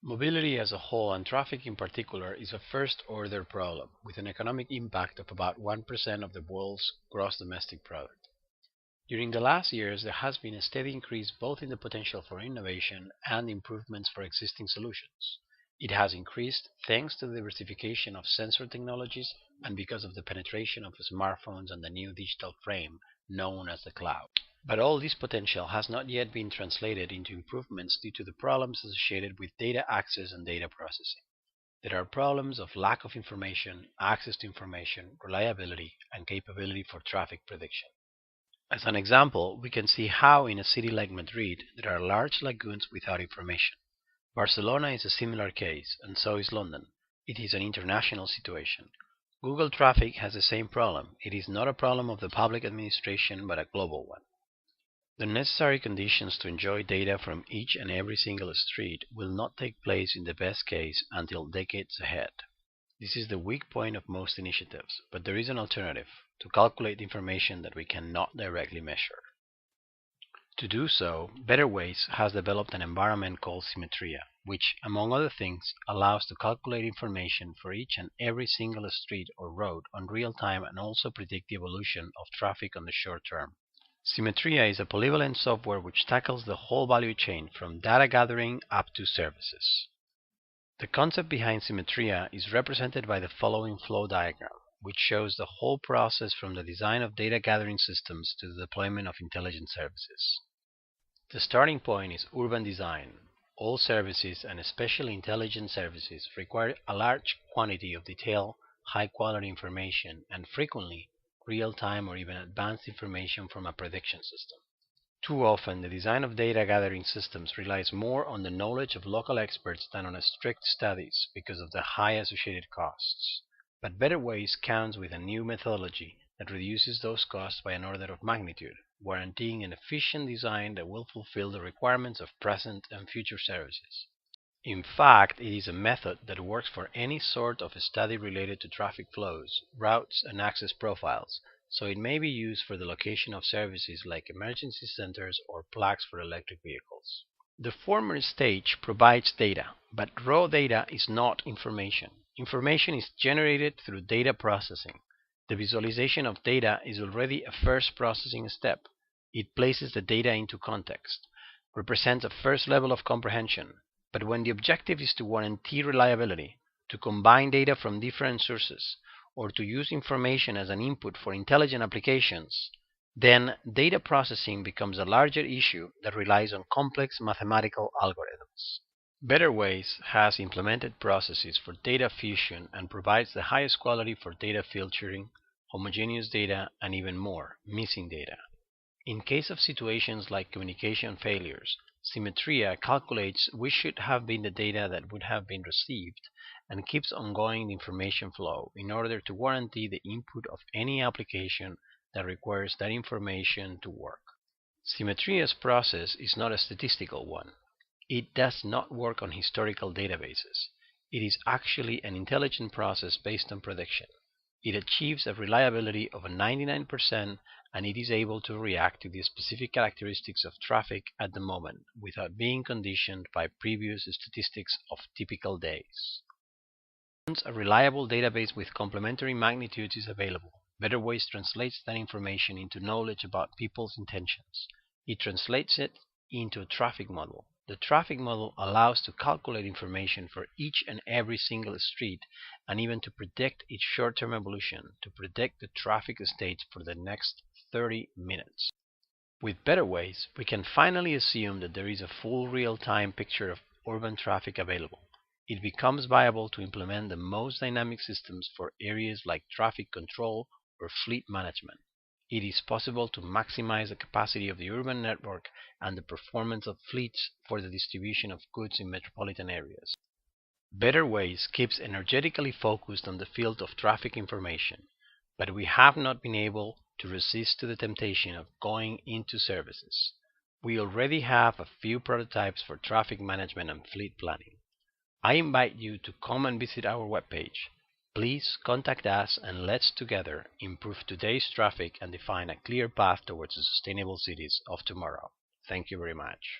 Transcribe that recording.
Mobility as a whole and traffic in particular is a first-order problem with an economic impact of about 1% of the world's gross domestic product. During the last years, there has been a steady increase both in the potential for innovation and improvements for existing solutions. It has increased thanks to the diversification of sensor technologies and because of the penetration of smartphones and the new digital frame known as the cloud. But all this potential has not yet been translated into improvements due to the problems associated with data access and data processing. There are problems of lack of information, access to information, reliability, and capability for traffic prediction. As an example, we can see how in a city like Madrid there are large lagoons without information. Barcelona is a similar case, and so is London. It is an international situation. Google Traffic has the same problem. It is not a problem of the public administration but a global one. The necessary conditions to enjoy data from each and every single street will not take place in the best case until decades ahead. This is the weak point of most initiatives, but there is an alternative: to calculate information that we cannot directly measure. To do so, Better Ways has developed an environment called Symmetria, which, among other things, allows to calculate information for each and every single street or road on real time and also predict the evolution of traffic on the short term. Symmetria is a polyvalent software which tackles the whole value chain from data gathering up to services. The concept behind Symmetria is represented by the following flow diagram, which shows the whole process from the design of data gathering systems to the deployment of intelligent services. The starting point is urban design. All services, and especially intelligent services, require a large quantity of detailed, high-quality information and frequently real-time or even advanced information from a prediction system. Too often, the design of data gathering systems relies more on the knowledge of local experts than on strict studies because of the high associated costs. But Better Ways counts with a new methodology that reduces those costs by an order of magnitude, guaranteeing an efficient design that will fulfill the requirements of present and future services. In fact, it is a method that works for any sort of study related to traffic flows, routes, and access profiles, so it may be used for the location of services like emergency centers or plugs for electric vehicles. The former stage provides data, but raw data is not information. Information is generated through data processing. The visualization of data is already a first processing step. It places the data into context, represents a first level of comprehension. But when the objective is to guarantee reliability, to combine data from different sources, or to use information as an input for intelligent applications, then data processing becomes a larger issue that relies on complex mathematical algorithms. Better Ways has implemented processes for data fusion and provides the highest quality for data filtering, homogeneous data, and even more, missing data. In case of situations like communication failures, Symmetria calculates which should have been the data that would have been received and keeps ongoing the information flow in order to guarantee the input of any application that requires that information to work. Symmetria's process is not a statistical one. It does not work on historical databases. It is actually an intelligent process based on prediction. It achieves a reliability of 99%, and it is able to react to the specific characteristics of traffic at the moment without being conditioned by previous statistics of typical days. Once a reliable database with complementary magnitudes is available, Better Ways translates that information into knowledge about people's intentions. It translates it into a traffic model. The traffic model allows to calculate information for each and every single street and even to predict its short-term evolution, to predict the traffic state for the next 30 minutes. With Better Ways, we can finally assume that there is a full real-time picture of urban traffic available. It becomes viable to implement the most dynamic systems for areas like traffic control or fleet management. It is possible to maximize the capacity of the urban network and the performance of fleets for the distribution of goods in metropolitan areas. Better Ways keeps energetically focused on the field of traffic information, but we have not been able to resist to the temptation of going into services. We already have a few prototypes for traffic management and fleet planning. I invite you to come and visit our webpage. Please contact us and let's together improve today's traffic and define a clear path towards the sustainable cities of tomorrow. Thank you very much.